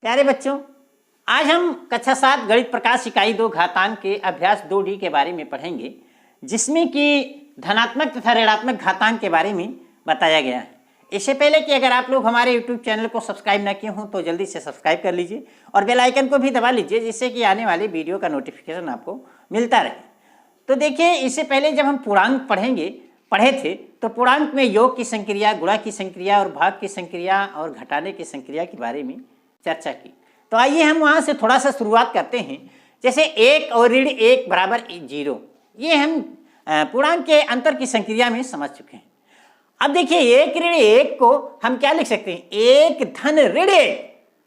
प्यारे बच्चों, आज हम कक्षा 7 गणित प्रकाश इकाई 2 घातांक के अभ्यास 2D के बारे में पढ़ेंगे, जिसमें कि धनात्मक तथा ऋणात्मक घातांक के बारे में बताया गया है। इससे पहले कि अगर आप लोग हमारे YouTube चैनल को सब्सक्राइब ना किए हों तो जल्दी से सब्सक्राइब कर लीजिए और बेल आइकन को भी दबा लीजिए, जिससे कि आने वाले वीडियो का नोटिफिकेशन आपको मिलता रहे। तो देखिए, इससे पहले जब हम पूर्णांक पढ़े थे तो पूर्णांक में योग की संक्रिया, गुणा की संक्रिया और भाग की संक्रिया और घटाने की संक्रिया के बारे में चर्चा की। तो आइए हम वहाँ से थोड़ा सा शुरुआत करते हैं। जैसे 1 और ऋण 1 बराबर 0, ये हम पूर्णांक के अंतर की संक्रिया में समझ चुके हैं। अब देखिए, 1 ऋण 1 को हम क्या लिख सकते हैं? 1 धन ऋण 1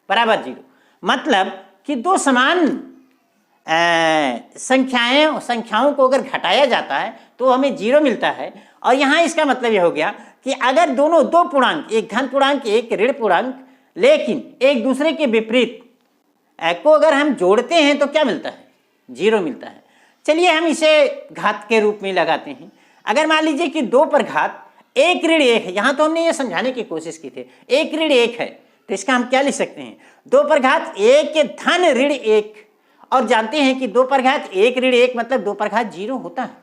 बराबर 0। मतलब कि दो समान संख्याओं को अगर घटाया जाता है तो हमें 0 मिलता है। और यहाँ इसका मतलब यह हो गया कि अगर दोनों दो पूर्णांक, एक धन पूर्णांक एक ऋण पूर्णांक, लेकिन एक दूसरे के विपरीत को अगर हम जोड़ते हैं तो क्या मिलता है? 0 मिलता है। चलिए हम इसे घात के रूप में लगाते हैं। अगर मान लीजिए कि 2 पर घात 1 ऋण 1 है, यहाँ तो हमने ये समझाने की कोशिश की थी 1 ऋण 1 है, तो इसका हम क्या लिख सकते हैं? 2 पर घात 1 धन ऋण 1। और जानते हैं कि 2 पर घात 1 ऋण 1 मतलब 2 पर घात 0 होता है।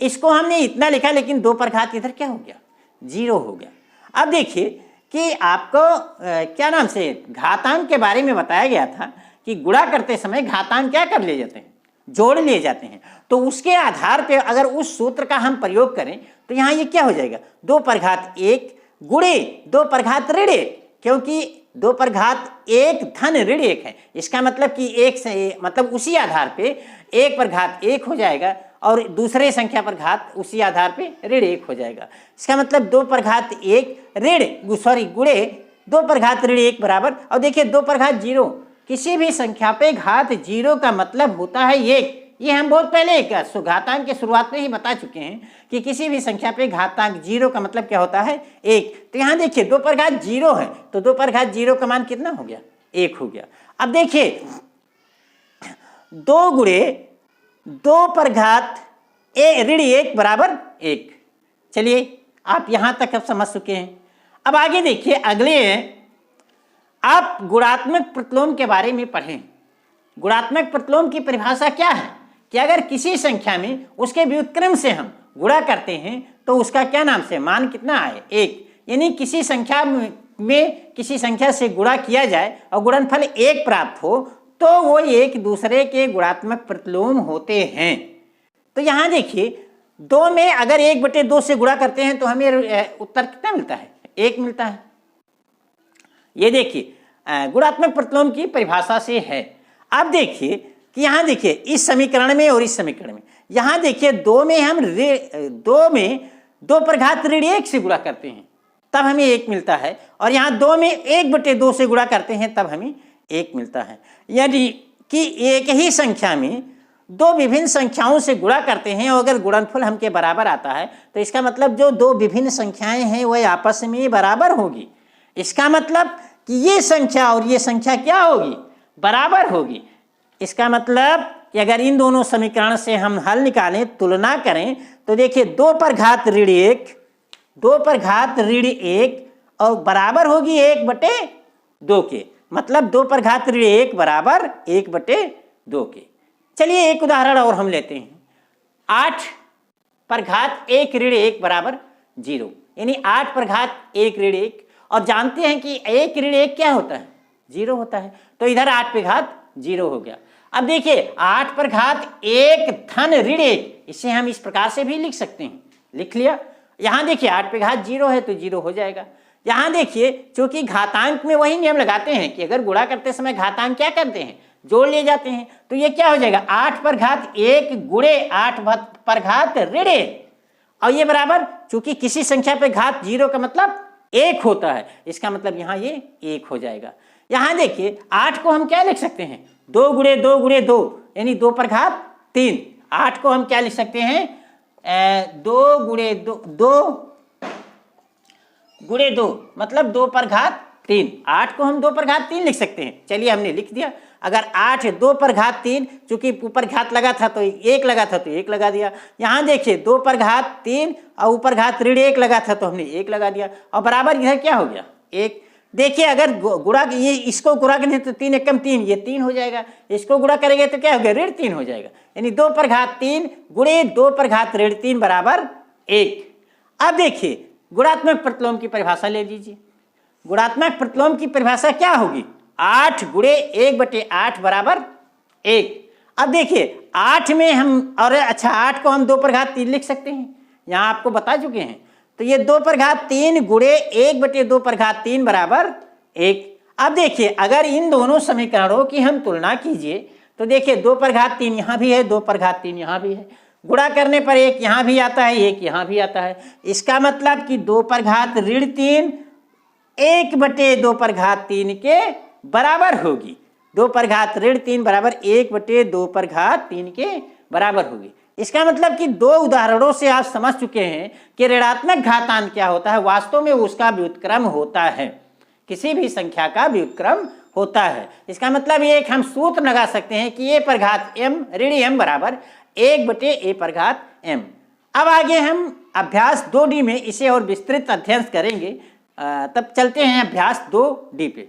इसको हमने इतना लिखा, लेकिन 2 पर घात इधर क्या हो गया? 0 हो गया। अब देखिए कि आपको क्या नाम से घातांक के बारे में बताया गया था कि गुणा करते समय घातांक क्या कर लिए जाते हैं? जोड़ लिए जाते हैं। तो उसके आधार पे अगर उस सूत्र का हम प्रयोग करें तो यहाँ ये क्या हो जाएगा? 2 पर घात 1 गुणे 2 पर घात ऋण 1, क्योंकि 2 पर घात 1 धन ऋण 1 है। इसका मतलब कि 1 से मतलब उसी आधार पे 1 पर घात 1 हो जाएगा और दूसरे संख्या पर घात उसी आधार पे ऋण 1 हो जाएगा। इसका मतलब 2 पर घात 1 गुणे 2 पर घात ऋण 1 बराबर। और देखिए 2 पर घात 0, किसी भी संख्या पे घात 0 का मतलब होता है 1। ये हम बहुत पहले घातांक के शुरुआत में ही बता चुके हैं कि किसी भी संख्या पे घातांक 0 का मतलब क्या होता है? 1। तो यहाँ देखिए 2 पर घात 0 है, तो 2 पर घात 0 का मान कितना हो गया? 1 हो गया। अब देखिए 2 गुणे 2 पर घात ऋण 1 बराबर 1। चलिए आप यहां तक अब समझ चुके हैं। अब आगे देखिए, अगले आप गुणात्मक प्रतिलोम के बारे में पढ़ें। गुणात्मक प्रतिलोम की परिभाषा क्या है कि अगर किसी संख्या में उसके व्युत्क्रम से हम गुणा करते हैं तो उसका क्या नाम से मान कितना आए? 1। यानी किसी संख्या में किसी संख्या से गुणा किया जाए और गुणनफल 1 प्राप्त हो तो वो एक दूसरे के गुणात्मक प्रतिलोम होते हैं। तो यहाँ देखिए 2 में अगर 1/2 से गुणा करते हैं तो हमें उत्तर कितना मिलता है? 1 मिलता है। ये देखिए गुणात्मक प्रतिलोम की परिभाषा से है। अब देखिए कि यहाँ देखिए इस समीकरण में और इस समीकरण में, यहाँ देखिए 2 में हम 2 पर घात ऋण 1 से गुणा करते हैं तब हमें 1 मिलता है, और यहाँ 2 में 1/2 से गुणा करते हैं तब हमें 1 मिलता है। यानी कि एक ही संख्या में 2 विभिन्न संख्याओं से गुणा करते हैं और अगर गुणनफल हमके बराबर आता है तो इसका मतलब जो 2 विभिन्न संख्याएं हैं वह आपस में बराबर होगी। इसका मतलब कि ये संख्या और ये संख्या क्या होगी? बराबर होगी। इसका मतलब कि अगर इन दोनों समीकरण से हम हल निकालें, तुलना करें, तो देखिए 2 पर घात ऋण 1 2 पर घात ऋण 1 और बराबर होगी 1/2 के। मतलब 2 पर घात ऋण 1 बराबर 1/2 के। चलिए एक उदाहरण और हम लेते हैं। 8 पर घात 1 ऋण 1 बराबर 0, यानी 8 पर घात 1 ऋण 1। और जानते हैं कि 1 ऋण 1 क्या होता है? 0 होता है। तो इधर 8 पे घात 0 हो गया। अब देखिए 8 पर घात 1 धन ऋण 1, इसे हम इस प्रकार से भी लिख सकते हैं। लिख लिया। यहाँ देखिए 8 पे घात 0 है तो 0 हो जाएगा। यहाँ देखिए चूंकि घातांक में वही नियम लगाते हैं कि अगर गुणा करते समय घातांक क्या करते हैं? जोड़ लिए जाते हैं। तो ये क्या हो जाएगा? 8 पर घात 1 गुणे 8 पर घात ऋण 1, और ये बराबर, चूंकि किसी संख्या पे घात 0 का मतलब 1 होता है, इसका मतलब यहाँ ये 1 हो जाएगा। यहाँ देखिए 8 को हम क्या लिख सकते हैं? 2 गुणे 2 गुणे 2, यानी 2 पर घात 3। 8 को हम क्या लिख सकते हैं? 2 गुणे 2 मतलब 2 पर घात 3। 8 को हम 2 पर घात 3 लिख सकते हैं। चलिए हमने लिख दिया। अगर 8 2 पर घात 3, चूंकि ऊपर घात लगा था तो 1 लगा था तो 1 लगा दिया। यहाँ देखिए 2 पर घात 3 और ऊपर घात ऋण 1 लगा था तो हमने 1 लगा दिया, और बराबर इधर क्या हो गया? 1। देखिए अगर गुणा ये इसको गुणा करें तो 3 एकम 3, ये 3 हो जाएगा। इसको गुणा करेंगे तो क्या हो गया, ऋण 3 हो जाएगा। यानी 2 पर घात 3 गुणे 2 पर घात ऋण 3 बराबर 1। अब देखिए गुणात्मक प्रतिलोम की परिभाषा ले लीजिए। गुणात्मक प्रतिलोम की परिभाषा क्या होगी, 8 गुणे 1/8 बराबर 1। अब देखिए 8 में हम और अच्छा 8 को हम 2 पर घात 3 लिख सकते हैं, यहाँ आपको बता चुके हैं। तो ये 2 पर घात 3 गुणे 1/2 पर घात 3 बराबर 1। अब देखिए अगर इन दोनों समीकरणों की हम तुलना कीजिए तो देखिए 2 पर घात 3 यहाँ भी है, 2 पर घात 3 यहाँ भी है, गुणा करने पर 1 यहाँ भी आता है, 1 यहाँ भी आता है। इसका मतलब कि 2 पर घात ऋण 3 1/2 पर घात 3 के बराबर होगी। 2 पर घात ऋण 3 बराबर 1/2 पर घात 3 के बराबर होगी। इसका मतलब कि 2 उदाहरणों से आप समझ चुके हैं कि ऋणात्मक घातांक क्या होता है, वास्तव में उसका व्युत्क्रम होता है, किसी भी संख्या का व्युत्क्रम होता है। इसका मतलब ये एक हम सूत्र लगा सकते हैं कि a पर घात m ऋण m बराबर 1/a पर घात m। अब आगे हम अभ्यास 2D में इसे और विस्तृत अध्ययन करेंगे। तब चलते हैं अभ्यास 2D पे।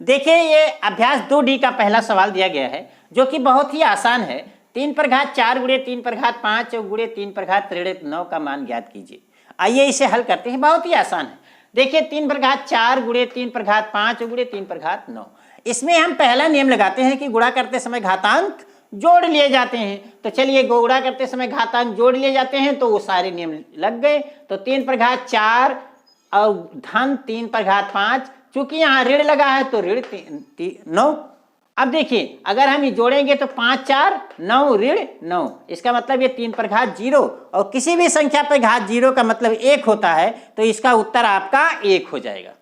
देखिए ये अभ्यास 2D का पहला सवाल दिया गया है जो कि बहुत ही आसान है। 3 पर घात 4 गुणे 3 पर घात 5 और गुणे 3 पर घात ऋण 9 का मान ज्ञात कीजिए। आइए इसे हल करते हैं, बहुत ही आसान है। देखिए 3 पर घात 4 गुणे 3 पर घात 5 और गुणे 3 पर घात 9। इसमें हम पहला नियम लगाते हैं कि गुणा करते समय घातांक जोड़ लिए जाते हैं। तो चलिए गुणा करते समय घातांक जोड़ लिए जाते हैं तो वो सारे नियम लग गए। तो 3 पर घात 4 और धन 3 पर घात 5, चूंकि यहाँ ऋण लगा है तो ऋण 9। अब देखिए अगर हम ये जोड़ेंगे तो 5 4 9 ऋण 9, इसका मतलब ये 3 पर घात 0 और किसी भी संख्या पर घात 0 का मतलब 1 होता है, तो इसका उत्तर आपका 1 हो जाएगा।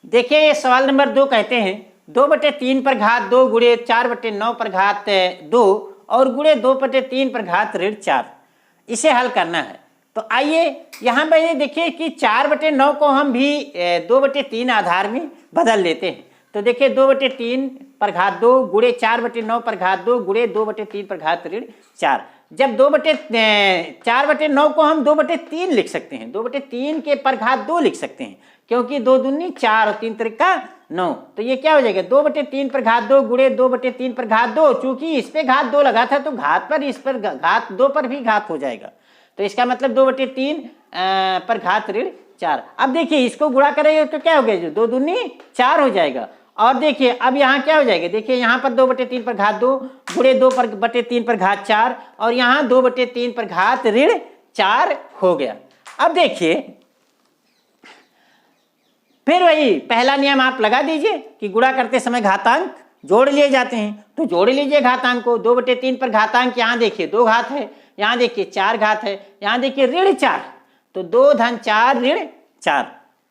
देखिए ये सवाल नंबर 2 कहते हैं 2/3 पर घात 2 गुणे 4/9 पर घात 2 और गुणे 2/3 पर घात ऋण 4, इसे हल करना है। तो आइए यहाँ पर ये देखिए कि 4/9 को हम भी 2/3 आधार में बदल लेते हैं। तो देखिए 2/3 पर घात 2 गुणे 4/9 पर घात 2 गुणे 2/3 पर घात ऋण 4। जब 4/9 को हम 2/3 लिख सकते हैं, 2/3 के पर घात 2 लिख सकते हैं, क्योंकि 2 दूनी 4 और 3 त्रिका 9। तो ये क्या हो जाएगा 2/3 पर घात 2 गुणे 2/3 पर घात 2। चूंकि इस पे घात 2 लगा था तो घात पर इस पर घात 2 पर भी घात हो जाएगा, तो इसका मतलब 2/3 पर घात ऋण 4। अब देखिए इसको गुणा करेंगे तो क्या हो गया, 2 दूनी 4 हो जाएगा। और देखिए अब यहाँ क्या हो जाएगा, देखिए यहाँ पर 2/3 पर घात 2 गुणे 2/3 पर घात 4 और यहाँ 2/3 पर घात ऋण 4 हो गया। अब देखिए फिर वही पहला नियम आप लगा दीजिए कि गुणा करते समय घातांक जोड़ लिए जाते हैं। तो जोड़ लीजिए घातांक को। 2/3 पर घातांक यहाँ देखिए 2 घात है, यहाँ देखिए 4 घात है, यहाँ देखिए ऋण 4, तो 2 धन 4 ऋण 4,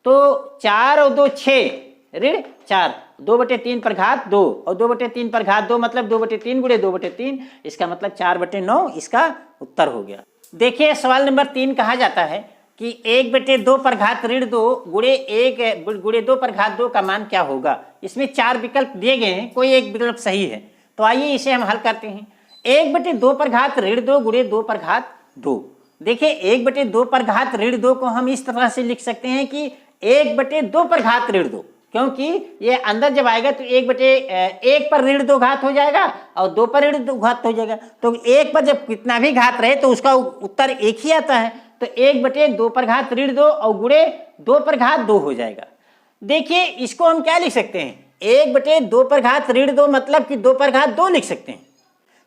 तो 4 और 2 6 ऋण 4, 2/3 पर घात 2 और 2/3 पर घात 2 मतलब 2/3 गुणे 2/3, इसका मतलब 4/9 इसका उत्तर हो गया। देखिए सवाल नंबर 3 कहा जाता है कि 1/2 पर घात ऋण 2 गुणे 2 पर घात 2 का मान क्या होगा। इसमें 4 विकल्प दिए गए हैं, कोई एक विकल्प सही है, तो आइए इसे हम हल करते हैं। 1/2 पर घात ऋण 2 गुणे 2 पर घात 2। देखिए 1/2 पर घात ऋण 2 को हम इस तरह से लिख सकते हैं कि 1/2 पर घात ऋण 2, क्योंकि ये अंदर जब आएगा तो 1/1 पर ऋण 2 घात हो जाएगा और 2 पर ऋण 2 घात हो जाएगा। तो 1 पर जब कितना भी घात रहे तो उसका उत्तर 1 ही आता है। तो 1/2 पर घात ऋण 2 और गुणे 2 पर घात 2 हो जाएगा। देखिए इसको हम क्या लिख सकते हैं, 1/2 पर घात ऋण 2 मतलब कि 2 पर घात 2 लिख सकते हैं,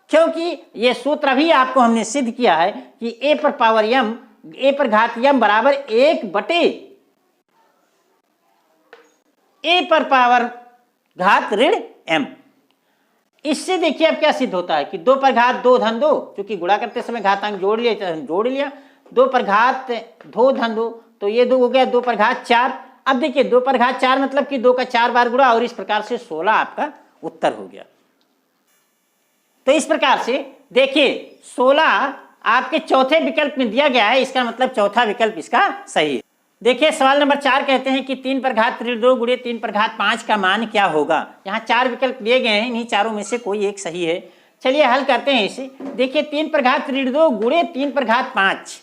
क्योंकि ये सूत्र अभी आपको हमने सिद्ध किया है कि a पर पावर m, a पर घात m बराबर 1/a पर पावर घात ऋण m। इससे देखिए अब क्या सिद्ध होता है कि 2 पर घात 2 धन 2, क्योंकि गुणा करते समय घातांक जोड़ लिया, 2 पर घात 2 धन 2, तो ये 2 हो गया 2 पर घात 4। अब देखिए 2 पर घात 4 मतलब कि 2 का 4 बार गुणा और इस प्रकार से 16 आपका उत्तर हो गया। तो इस प्रकार से देखिए 16 आपके चौथे विकल्प में दिया गया है, इसका मतलब चौथा विकल्प इसका सही है। देखिए सवाल नंबर 4 कहते हैं कि 3 पर घात ऋण 2 गुणे 3 पर घात 5 का मान क्या होगा। यहाँ 4 विकल्प दिए गए हैं, इन्हीं चारों में से कोई एक सही है। चलिए हल करते हैं इसे। देखिए 3 पर घात ऋण 2 गुणे 3 पर घात 5,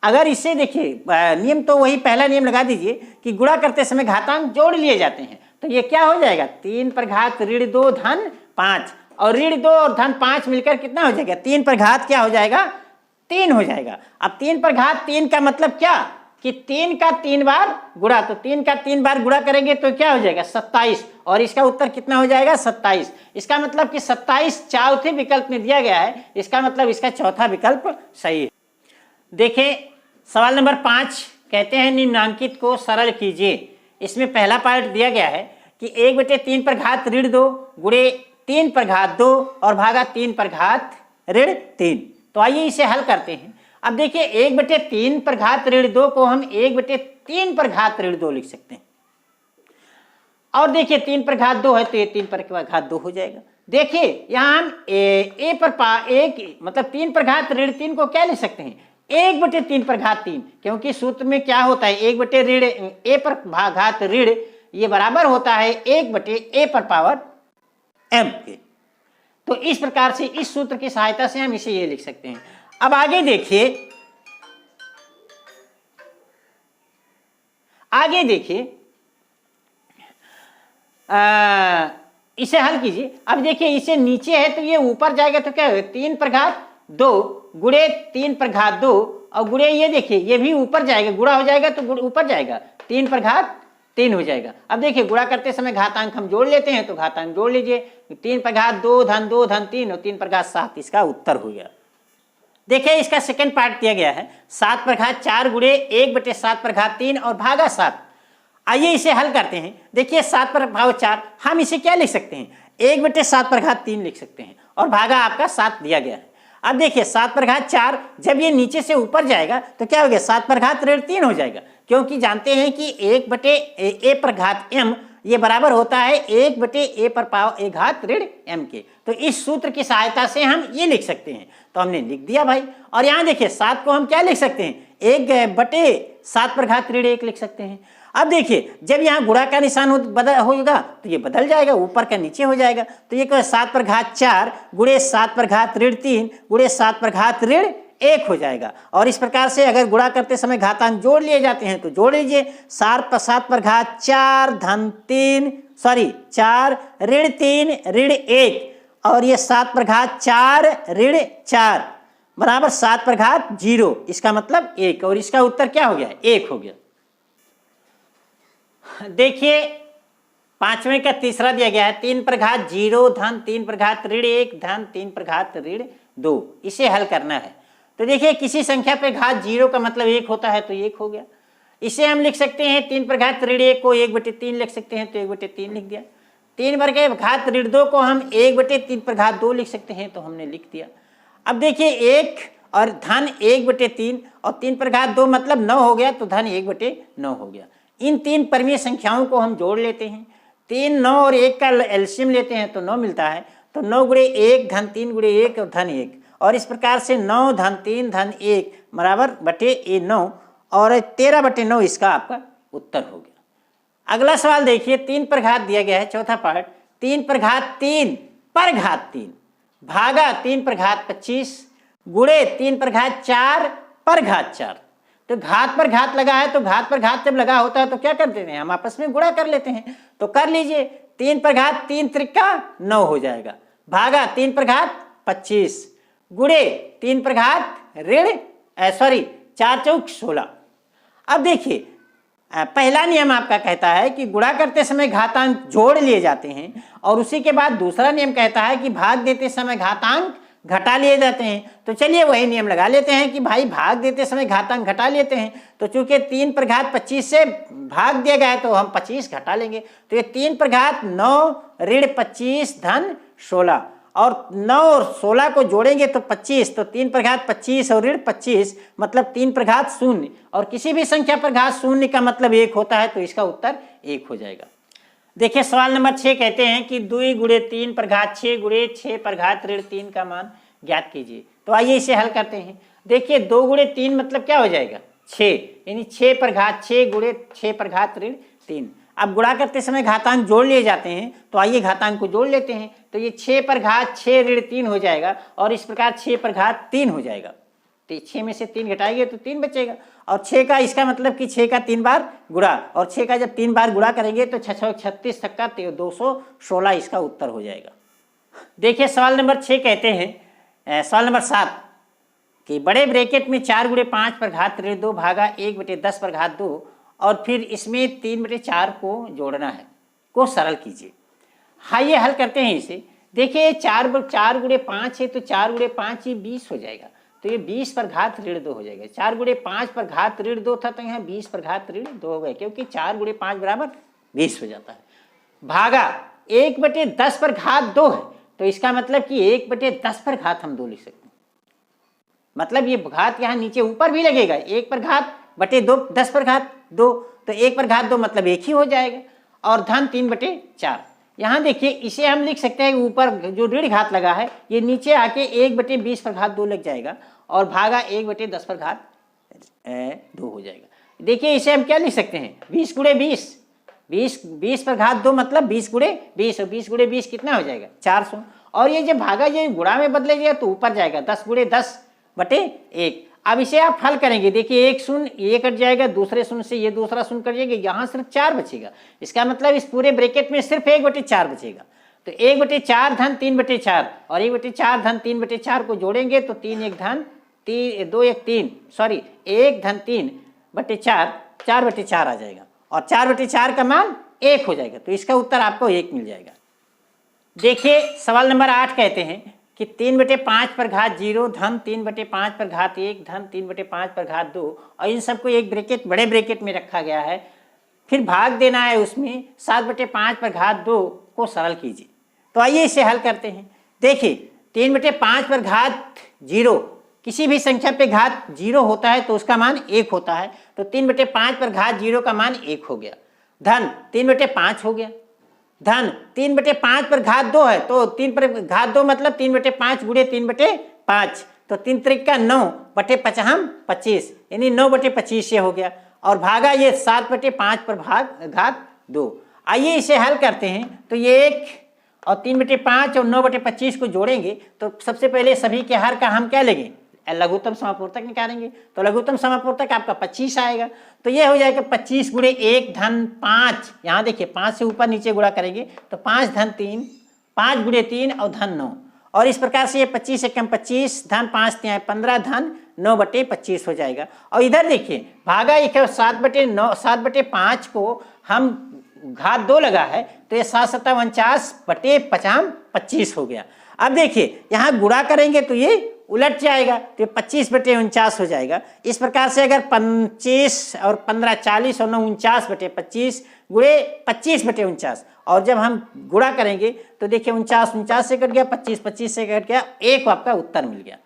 अगर इसे देखिए नियम तो वही पहला नियम लगा दीजिए कि गुणा करते समय घातांक जोड़ लिए जाते हैं, तो ये क्या हो जाएगा 3 पर घात ऋण 2 धन 5, और ऋण 2 और धन 5 मिलकर कितना हो जाएगा 3 पर घात क्या हो जाएगा 3 हो जाएगा। अब 3 पर घात 3 का मतलब क्या कि 3 का 3 बार गुणा, तो 3 का 3 बार गुणा करेंगे तो क्या हो जाएगा 27, और इसका उत्तर कितना हो जाएगा 27। इसका मतलब कि 27 चौथे विकल्प में दिया गया है, इसका मतलब इसका चौथा विकल्प सही है। देखिए सवाल नंबर 5 कहते हैं निम्नांकित को सरल कीजिए। इसमें पहला पार्ट दिया गया है कि 1/3 पर घात ऋण 2 गुणे 3 पर घात 2 और भागा 3 पर घात ऋण 3। तो आइए इसे हल करते हैं। अब देखिए 1/3 पर घात ऋण 2 को हम 1/3 पर घात ऋण 2 लिख सकते हैं, और देखिए 3 पर घात 2 है तो ये 3 पर घात 2 हो जाएगा। देखिए यहाँ हम मतलब 3 पर घात ऋण 3 को क्या लिख सकते हैं 1/3 पर घात 3, क्योंकि सूत्र में क्या होता है 1/a पर घात ऋण ये बराबर होता है 1/a पर पावर m के। तो इस प्रकार से इस सूत्र की सहायता से हम इसे ये लिख सकते हैं। अब आगे देखिए, इसे हल कीजिए। अब देखिए इसे नीचे है तो ये ऊपर जाएगा तो क्या होगा 3 पर घात 2 गुणे 3 पर घात 2, और गुणे ये देखिए ये भी ऊपर जाएगा, गुणा हो जाएगा तो ऊपर जाएगा 3 पर घात 3 हो जाएगा। अब देखिए गुणा करते समय घातांक हम जोड़ लेते हैं, तो घातांक जोड़ लीजिए 3 पर घात 2 धन 3 और 3 पर घात 7, इसका उत्तर हो गया। देखिए इसका सेकंड पार्ट दिया गया है 7 पर घात 4 गुणे 1/7 पर घात 3 और भागा 7। आइए इसे हल करते हैं। देखिए 7 पर भाग 4 हम इसे क्या लिख सकते हैं 1/7 पर घात 3 लिख सकते हैं, और भागा आपका 7 दिया गया है। अब देखिए 7 पर घात 4 जब ये नीचे से ऊपर जाएगा तो क्या हो गया 7 पर घात ऋण 3 हो जाएगा, क्योंकि जानते हैं कि 1/a पर घात m ये बराबर होता है 1/a पर पावर a घात ऋण m के। तो इस सूत्र की सहायता से हम ये लिख सकते हैं, तो हमने लिख दिया भाई। और यहाँ देखिए 7 को हम क्या लिख सकते हैं 1/7 पर घात ऋण 1 लिख सकते हैं। अब देखिए जब यहाँ गुणा का निशान होगा तो ये बदल जाएगा, ऊपर का नीचे हो जाएगा, तो ये 7 पर घात 4 गुणे 7 पर घात ऋण 3 गुणे 7 पर घात ऋण 1 हो जाएगा। और इस प्रकार से अगर गुणा करते समय घातांक जोड़ लिए जाते हैं तो जोड़ लीजिए 7 पर घात 4 धन 4 ऋण 3 ऋण 1, और ये 7 पर घात 4 ऋण 4 बराबर 7 पर घात 0, इसका मतलब 1, और इसका उत्तर क्या हो गया 1 हो गया। देखिए 5वें का तीसरा दिया गया है 3 पर घात 0 धन 3 पर घात ऋण 1 धन 3 पर घात ऋण 2, इसे हल करना है। तो देखिए किसी संख्या पे घात 0 का मतलब 1 होता है तो 1 हो गया। इसे हम लिख सकते हैं 3 पर घात ऋण 1 को 1/3 लिख सकते हैं, तो 1/3 लिख दिया। 3 पर घात ऋण 2 को हम 1/3 पर घात 2 लिख सकते हैं, तो हमने लिख दिया। अब देखिए 1 और धन 1/3 और 3 पर घात 2 मतलब 9 हो गया, तो धन 1/9 हो गया। इन 3 परमीय संख्याओं को हम जोड़ लेते हैं, 3 9 और 1 का एलसीएम लेते हैं तो 9 मिलता है, तो 9 गुणे 1 धन 3 गुणे 1 और धन 1, और इस प्रकार से 9 धन 3 धन 1 बराबर बटे 9, और 13/9 इसका आपका उत्तर हो गया। अगला सवाल देखिए 3 पर घात दिया गया है, चौथा पार्ट 3 पर घात 3 पर घात 3 भागा 3 पर घात 25 गुणे 3 पर घात 4 पर घात 4। तो घात पर घात लगा है, तो घात पर घात जब लगा होता है तो क्या करते हैं हम आपस में गुणा कर लेते हैं, तो कर लीजिए 3 पर घात 3 त्रिका 9 हो जाएगा, भागा 3 पर घात 25 गुणे 3 पर घात ऋण 4 चौक 16। अब देखिए पहला नियम आपका कहता है कि गुणा करते समय घातांक जोड़ लिए जाते हैं, और उसी के बाद दूसरा नियम कहता है कि भाग देते समय घातांक घटा लिए जाते हैं। तो चलिए वही नियम लगा लेते हैं कि भाई भाग देते समय घातांक घटा लेते हैं, तो चूंकि 3 पर घात 25 से भाग दिया गया है तो हम 25 घटा लेंगे, तो ये 3 पर घात 9 ऋण 25 धन 16, और 9 और 16 को जोड़ेंगे तो 25, तो 3 पर घात 25 और ऋण 25 मतलब 3 पर घात 0, और किसी भी संख्या पर घात 0 का मतलब 1 होता है, तो इसका उत्तर 1 हो जाएगा। देखिए सवाल नंबर 6 कहते हैं कि 2 गुणे 3 पर घात 6 गुणे 6 पर घात ऋण 3 का मान ज्ञात कीजिए। तो आइए इसे हल करते हैं। देखिए 2 गुणे 3 मतलब क्या हो जाएगा 6, यानी 6 पर घात 6 गुणे 6 पर घात ऋण 3। अब गुणा करते समय घातांक जोड़ लिए जाते हैं, तो आइए घातांक को जोड़ लेते हैं। तो ये 6 पर घात 6 ऋण 3 हो जाएगा, और इस प्रकार 6 पर घात 3 हो जाएगा। तो 6 में से 3 घटाएंगे तो 3 बचेगा। और 6 का इसका मतलब कि 6 का 3 बार गुणा, और 6 का जब 3 बार गुणा करेंगे तो 6 36 तक का 216 इसका उत्तर हो जाएगा। देखिए सवाल नंबर 6 कहते हैं, सवाल नंबर 7 कि बड़े ब्रैकेट में 4 गुणे 5 पर घात ऋण 2 भागा 1/10 पर घात 2 और फिर इसमें 3/4 को जोड़ना है, को सरल कीजिए। आइए हल करते हैं इसे। देखिए 4 गुणे 5 है तो 4 गुणे 5 ये 20 हो जाएगा, तो ये 20 पर घात ऋण 2 हो जाएगा। 4 गुणे 5 पर घात ऋण 2 था तो यहाँ 20 पर घात ऋण 2 हो गया, क्योंकि 4 गुणे 5 बराबर 20 हो जाता है। भागा 1/10 पर घात 2 है, तो इसका मतलब कि 1/10 पर घात हम 2 लिख सकते हैं। मतलब ये घात यहाँ नीचे ऊपर भी लगेगा, 1 पर घात बटे 2, 10 पर घात 2, तो 1 पर घात 2 मतलब 1 ही हो जाएगा। और धन 3/4। यहाँ देखिए इसे हम लिख सकते हैं ऊपर जो ऋण घात लगा है ये नीचे आके 1/20 पर घात 2 लग जाएगा और भागा 1/10 पर घात 2 हो जाएगा। देखिए इसे हम क्या लिख सकते हैं, 20 गुणे 20, 20 पर घात 2 मतलब 20 गुणे 20, और 20 गुणे 20 कितना हो जाएगा 400। और ये जब भागा ये गुणा में बदलेगा तो ऊपर जाएगा 10 गुणे 10/1। अब इसे आप हल करेंगे, देखिए एक शून्य ये कट जाएगा, दूसरे शून्य से ये दूसरा शून्य कट जाएगा, यहाँ सिर्फ 4 बचेगा। इसका मतलब इस पूरे ब्रैकेट में सिर्फ 1/4 बचेगा। तो 1/4 धन 3/4 और 1/4 धन 3/4 को जोड़ेंगे तो 3 1 धन 2 1 3 सॉरी 1 धन 3/4 4/4 आ जाएगा, और 4/4 का मान 1 हो जाएगा, तो इसका उत्तर आपको 1 मिल जाएगा। देखिए सवाल नंबर 8 कहते हैं कि 3/5 पर घात 0 धन 3/5 पर घात 1 धन 3/5 पर घात 2, और इन सबको एक ब्रैकेट बड़े ब्रैकेट में रखा गया है। फिर भाग देना है उसमें 7/5 पर घात 2 को सरल कीजिए। तो आइए इसे हल करते हैं। देखिए 3/5 पर घात 0, किसी भी संख्या पे घात 0 होता है तो उसका मान 1 होता है, तो 3/5 पर घात 0 का मान 1 हो गया। धन 3/5 हो गया, धन 3/5 पर घात 2 है तो 3 पर घात 2 मतलब 3/5 गुणे 3/5, तो 3 त्रिक का 9/25 यानी 9/25 ये हो गया, और भागा ये 7/5 पर भाग घात 2। आइए इसे हल करते हैं। तो ये 1 और 3/5 और 9/25 को जोड़ेंगे तो सबसे पहले सभी के हर का हम क्या लेंगे, लघुत्तम समापूर्तक निकालेंगे, तो लघुत्तम समापूर्तक आपका 25 आएगा। तो ये हो जाएगा 25 गुणे 1 धन 5, यहाँ देखिए 5 से ऊपर नीचे गुणा करेंगे तो 5 धन 3, 5 गुणे 3 और धन 9, और इस प्रकार से ये 25 एकम 25 धन 5 3 15 धन 9/25 हो जाएगा। और इधर देखिए भागा 7/9 7/5 को हम घात 2 लगा है तो ये 7 7 49/25 हो गया। अब देखिए यहाँ गुणा करेंगे तो ये उलट जाएगा तो 25/49 हो जाएगा। इस प्रकार से अगर 25 और 15 40 और 9 49/25 गुणे 25/49, और जब हम गुणा करेंगे तो देखिए 49 से कट गया, 25 से कट गया, 1 आपका उत्तर मिल गया।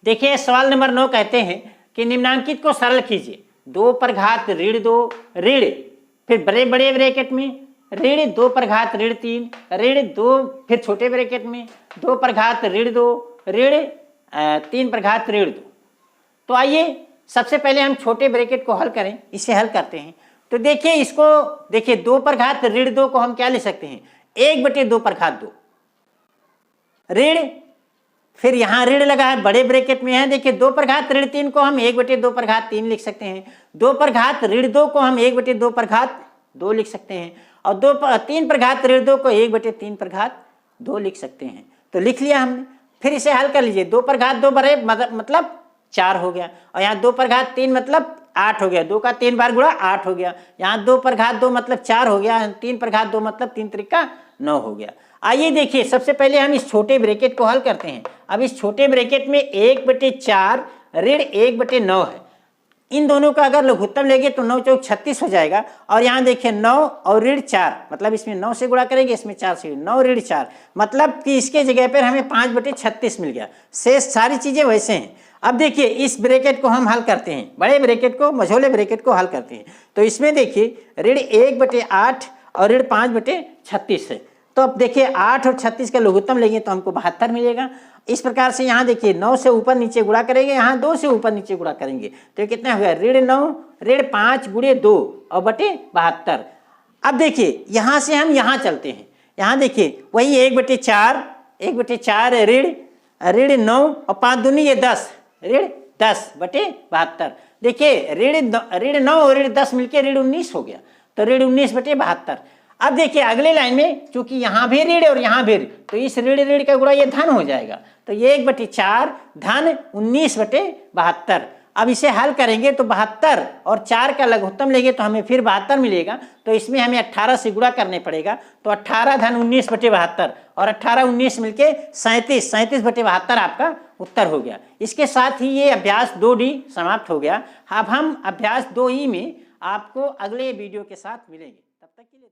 देखिए सवाल नंबर 9 कहते हैं कि निम्नांकित को सरल कीजिए। 2 पर घात ऋण 2 ऋण, फिर बड़े ब्रैकेट में ऋण 2 पर घात ऋण 3 ऋण 2, फिर छोटे ब्रैकेट में 2 पर घात ऋण 2 ऋण 3 पर घात ऋण 2। तो आइए सबसे पहले हम छोटे ब्रैकेट को हल करें, इसे हल करते हैं। तो देखिए इसको देखिए 2 पर घात ऋण 2 को हम क्या ले सकते हैं, 1/2 पर घात 2 ऋण, फिर यहाँ ऋण लगा है बड़े ब्रैकेट में है, देखिए 2 पर घात ऋण 3 को हम 1/2 पर घात 3 लिख सकते हैं, 2 पर घात ऋण 2 को हम 1/2 पर घात 2 लिख सकते हैं, और 3 पर घात ऋण 2 को 1/3 पर घात 2 लिख सकते हैं। तो लिख लिया हमने। फिर इसे हल कर लीजिए, 2 पर घात 2 बड़े मतलब 4 हो गया, और यहाँ 2 पर घात 3 मतलब 8 हो गया, 2 का 3 बार गुणा 8 हो गया, यहाँ 2 पर घात 2 मतलब 4 हो गया, 3 पर घात 2 मतलब 3 त्रिका 9 हो गया। आइए देखिए सबसे पहले हम इस छोटे ब्रैकेट को हल करते हैं। अब इस छोटे ब्रैकेट में 1/4 ऋण 1/9 है, इन दोनों का अगर लघुत्तम लेंगे तो 9 चौक 36 हो जाएगा, और यहाँ देखिए 9 और ऋण 4 मतलब इसमें 9 से गुणा करेंगे, इसमें 4 से, 9 ऋण 4 मतलब कि इसके जगह पर हमें 5/36 मिल गया। शेष सारी चीजें वैसे हैं। अब देखिए इस ब्रैकेट को हम हल करते हैं, बड़े ब्रैकेट को मझोले ब्रैकेट को हल करते हैं। तो इसमें देखिए ऋण 1/8 और ऋण 5/36 है, तो अब देखिए 8 और 36 का लघुत्तम लेंगे तो हमको 72 मिलेगा। इस प्रकार से यहाँ देखिए 9 से ऊपर नीचे गुणा करेंगे, यहाँ 2 से ऊपर नीचे गुणा करेंगे तो कितना हो गया, ऋण 9 ऋण 5 गुणे 2 और बटे 72। अब देखिए यहाँ से हम यहाँ चलते हैं, यहाँ देखिए वही 1/4 ऋण 9 और 5 दूनी ये 10 ऋण 10/72। देखिए ऋण 9 और ऋण 10 मिलके ऋण 19 हो गया, तो ऋण 19/72। अब देखिए अगले लाइन में चूंकि यहाँ भी ऋण और यहाँ भी ऋण, तो इस ऋण का गुणा ये धन हो जाएगा, तो ये 1/4 धन 19/72। अब इसे हल करेंगे तो 72 और 4 का लघुत्तम लेंगे तो हमें फिर 72 मिलेगा, तो इसमें हमें 18 से गुणा करने पड़ेगा, तो 18 धन 19/72 और 18 19 मिलके 37/72 आपका उत्तर हो गया। इसके साथ ही ये अभ्यास 2D समाप्त हो गया। अब हम अभ्यास 2E में आपको अगले वीडियो के साथ मिलेंगे, तब तक के लिए।